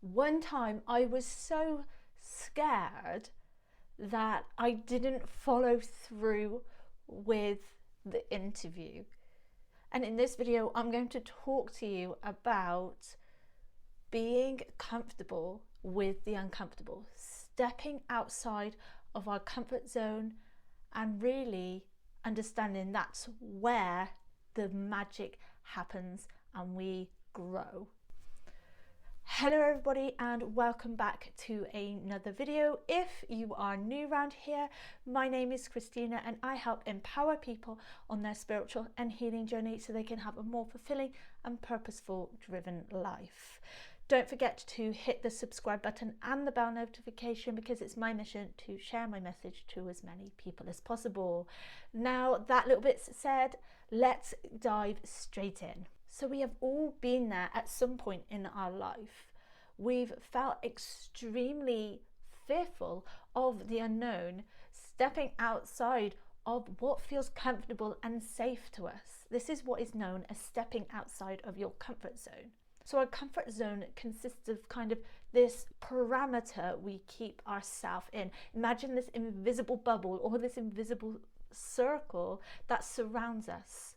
One time I was so scared that I didn't follow through with the interview. And in this video, I'm going to talk to you about being comfortable with the uncomfortable, stepping outside of our comfort zone and really understanding that's where the magic happens and we grow. Hello everybody and welcome back to another video. If you are new around here, my name is Christina and I help empower people on their spiritual and healing journey so they can have a more fulfilling and purposeful driven life. Don't forget to hit the subscribe button and the bell notification because it's my mission to share my message to as many people as possible. Now that little bit said, let's dive straight in. So we have all been there at some point in our life. We've felt extremely fearful of the unknown, stepping outside of what feels comfortable and safe to us. This is what is known as stepping outside of your comfort zone. So our comfort zone consists of kind of this parameter we keep ourselves in. Imagine this invisible bubble or this invisible circle that surrounds us.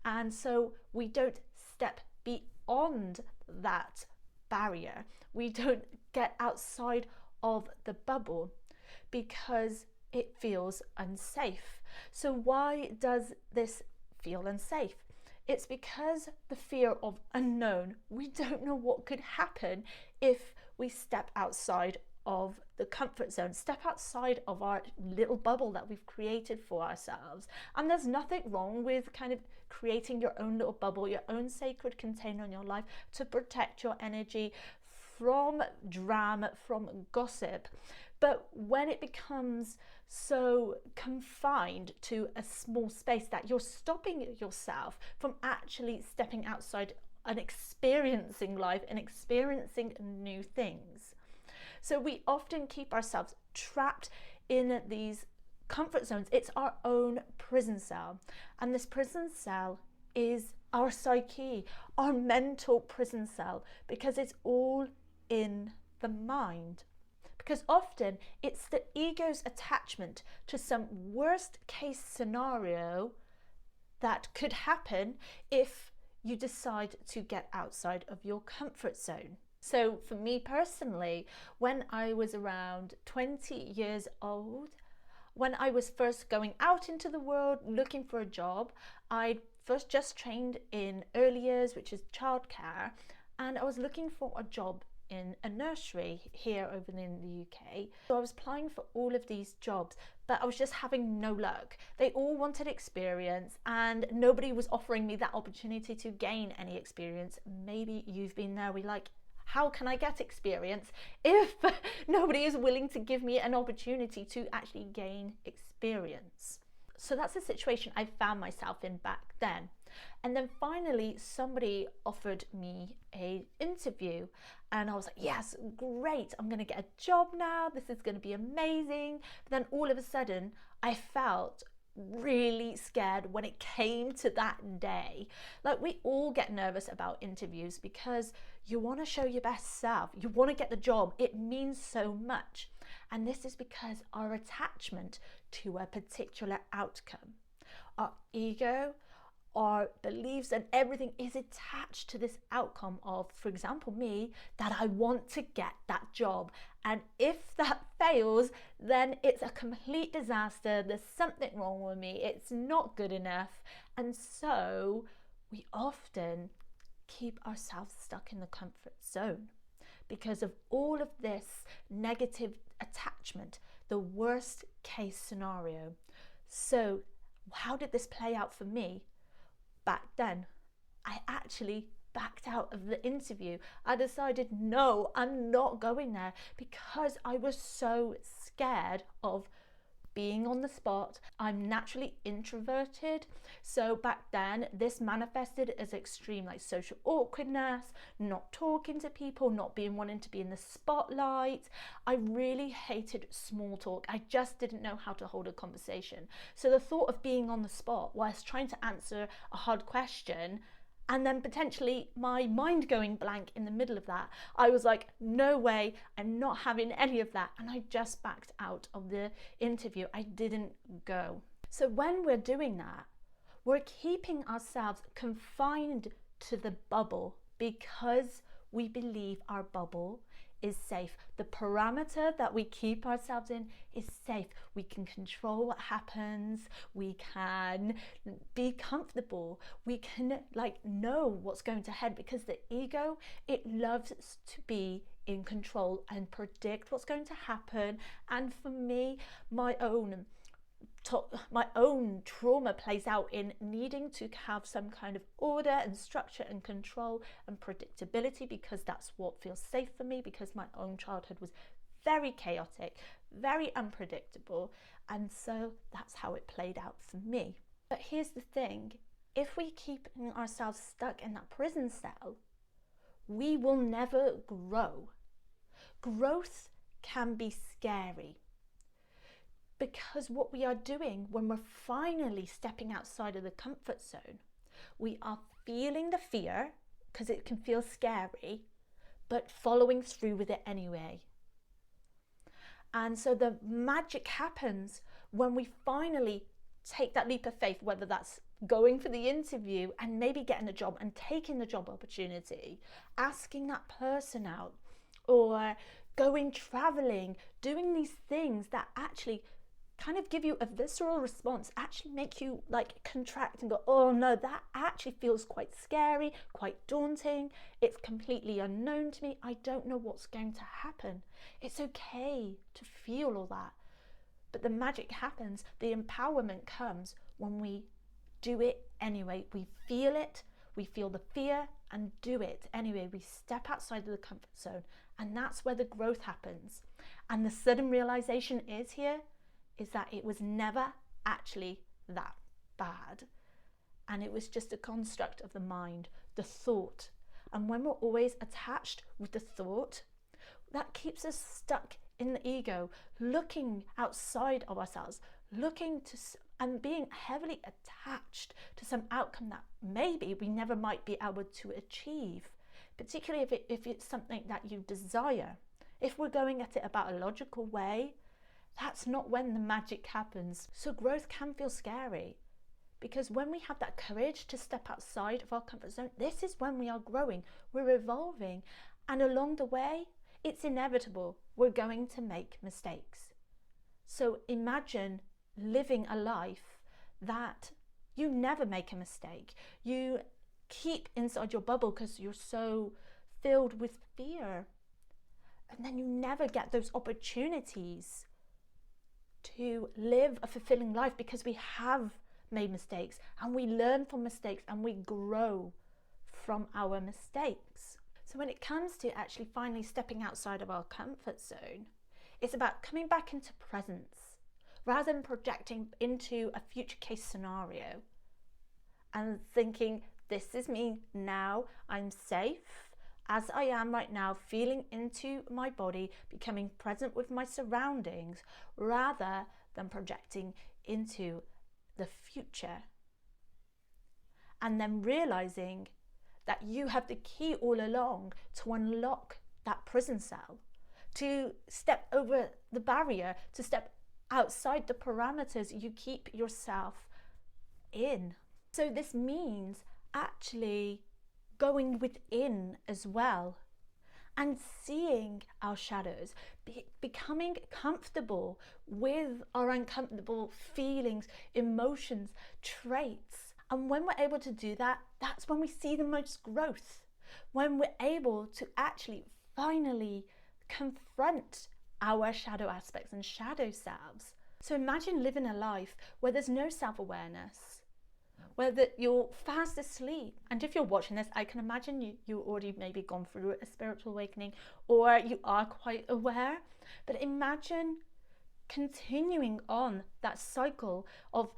And so we don't step beyond that barrier. We don't get outside of the bubble because it feels unsafe. So why does this feel unsafe? It's because the fear of unknown. We don't know what could happen if we step outside of the comfort zone, step outside of our little bubble that we've created for ourselves. And there's nothing wrong with kind of creating your own little bubble, your own sacred container in your life to protect your energy from drama, from gossip. But when it becomes so confined to a small space that you're stopping yourself from actually stepping outside and experiencing life and experiencing new things. So we often keep ourselves trapped in these comfort zones. It's our own prison cell. And this prison cell is our psyche, our mental prison cell, because it's all in the mind. Because often it's the ego's attachment to some worst case scenario that could happen if you decide to get outside of your comfort zone. So for me personally, when I was around 20 years old, when I was first going out into the world looking for a job, I first just trained in early years, which is childcare, and I was looking for a job in a nursery here over in the UK. So I was applying for all of these jobs, but I was just having no luck. They all wanted experience and nobody was offering me that opportunity to gain any experience. Maybe you've been there, we like, how can I get experience if nobody is willing to give me an opportunity to actually gain experience? So that's the situation I found myself in back then. And then finally somebody offered me an interview and I was like, yes, great, I'm gonna get a job now, this is gonna be amazing. But then all of a sudden I felt really scared when it came to that day. Like, we all get nervous about interviews because you want to show your best self, you want to get the job, it means so much. And this is because our attachment to a particular outcome, our ego, our beliefs and everything is attached to this outcome of, for example, me, that I want to get that job. And if that fails, then it's a complete disaster. There's something wrong with me. It's not good enough. And so we often keep ourselves stuck in the comfort zone because of all of this negative attachment, the worst case scenario. So how did this play out for me? Back then, I actually backed out of the interview. I decided, no, I'm not going there because I was so scared of being on the spot. I'm naturally introverted. So back then, this manifested as extreme like social awkwardness, not talking to people, not being wanting to be in the spotlight. I really hated small talk. I just didn't know how to hold a conversation. So the thought of being on the spot whilst trying to answer a hard question And then potentially my mind going blank in the middle of that. I was like, no way, I'm not having any of that. And I just backed out of the interview. I didn't go. So when we're doing that, we're keeping ourselves confined to the bubble because we believe our bubble is safe. The parameter that we keep ourselves in is safe. We can control what happens. We can be comfortable. We can know what's going to happen, because the ego, it loves to be in control and predict what's going to happen. And for me, my own trauma plays out in needing to have some kind of order and structure and control and predictability, because that's what feels safe for me, because my own childhood was very chaotic, very unpredictable, and so that's how it played out for me. But here's the thing, if we keep ourselves stuck in that prison cell, we will never grow. Growth can be scary, because what we are doing when we're finally stepping outside of the comfort zone, we are feeling the fear, because it can feel scary, but following through with it anyway. And so the magic happens when we finally take that leap of faith, whether that's going for the interview and maybe getting a job and taking the job opportunity, asking that person out, or going traveling, doing these things that actually kind of give you a visceral response, actually make you contract and go, oh no, that actually feels quite scary, quite daunting. It's completely unknown to me. I don't know what's going to happen. It's okay to feel all that. But the magic happens, the empowerment comes when we do it anyway. We feel it, we feel the fear, and do it anyway. We step outside of the comfort zone, and that's where the growth happens. And the sudden realization is that it was never actually that bad, and it was just a construct of the mind, the thought. And when we're always attached with the thought, that keeps us stuck in the ego, looking outside of ourselves, and being heavily attached to some outcome that maybe we never might be able to achieve, particularly if it's something that you desire. If we're going at it about a logical way, that's not when the magic happens. So growth can feel scary, because when we have that courage to step outside of our comfort zone, this is when we are growing, we're evolving, and along the way, it's inevitable. We're going to make mistakes. So imagine living a life that you never make a mistake. You keep inside your bubble because you're so filled with fear. And then you never get those opportunities to live a fulfilling life, because we have made mistakes and we learn from mistakes and we grow from our mistakes. So when it comes to actually finally stepping outside of our comfort zone, it's about coming back into presence rather than projecting into a future case scenario and thinking, this is me now, I'm safe as I am right now, feeling into my body, becoming present with my surroundings, rather than projecting into the future. And then realizing that you have the key all along to unlock that prison cell, to step over the barrier, to step outside the parameters you keep yourself in. So this means actually going within as well and seeing our shadows, becoming comfortable with our uncomfortable feelings, emotions, traits. And when we're able to do that, that's when we see the most growth, when we're able to actually finally confront our shadow aspects and shadow selves. So imagine living a life where there's no self-awareness, where you're fast asleep. And if you're watching this, I can imagine you already maybe gone through a spiritual awakening, or you are quite aware. But imagine continuing on that cycle of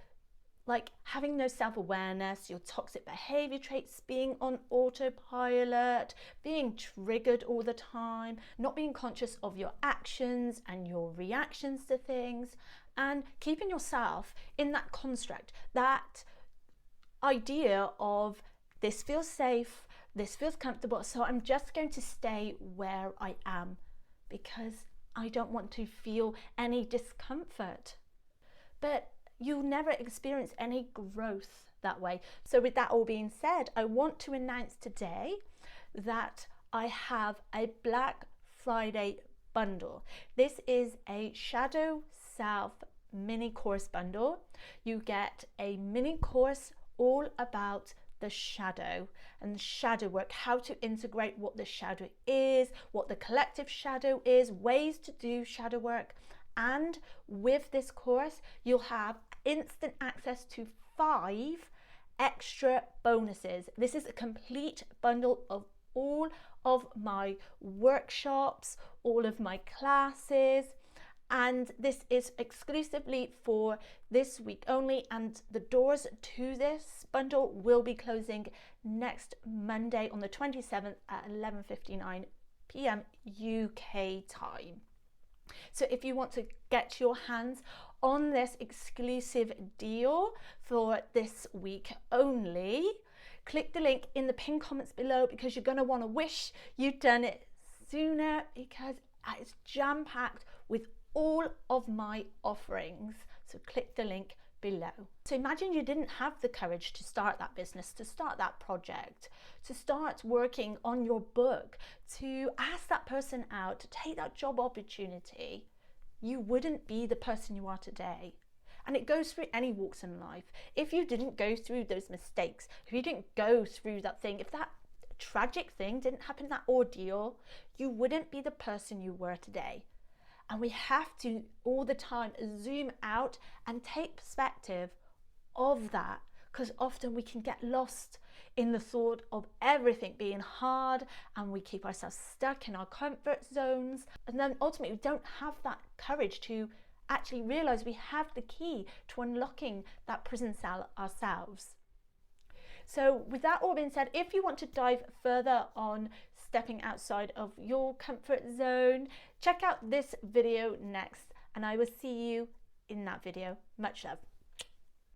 having no self-awareness, your toxic behavior traits being on autopilot, being triggered all the time, not being conscious of your actions and your reactions to things, and keeping yourself in that construct, that idea of this feels safe, this feels comfortable, so I'm just going to stay where I am because I don't want to feel any discomfort. But you'll never experience any growth that way. So with that all being said, I want to announce today that I have a Black Friday bundle. This is a Shadow Self mini course bundle. You get a mini course all about the shadow and the shadow work, how to integrate what the shadow is, what the collective shadow is, ways to do shadow work. And with this course, you'll have instant access to 5 extra bonuses. This is a complete bundle of all of my workshops, all of my classes, and this is exclusively for this week only, and the doors to this bundle will be closing next Monday on the 27th at 11:59 p.m. UK time. So if you want to get your hands on this exclusive deal for this week only, click the link in the pinned comments below, because you're going to want to wish you'd done it sooner, because it's jam-packed with all of my offerings. So click the link below. So imagine you didn't have the courage to start that business, to start that project, to start working on your book, to ask that person out, to take that job opportunity. You wouldn't be the person you are today. And it goes through any walks in life. If you didn't go through those mistakes, if you didn't go through that thing, if that tragic thing didn't happen, that ordeal, you wouldn't be the person you were today. And we have to all the time zoom out and take perspective of that, because often we can get lost in the thought of everything being hard, and we keep ourselves stuck in our comfort zones, and then ultimately we don't have that courage to actually realize we have the key to unlocking that prison cell ourselves. So with that all being said, if you want to dive further on stepping outside of your comfort zone, check out this video next, and I will see you in that video. Much love.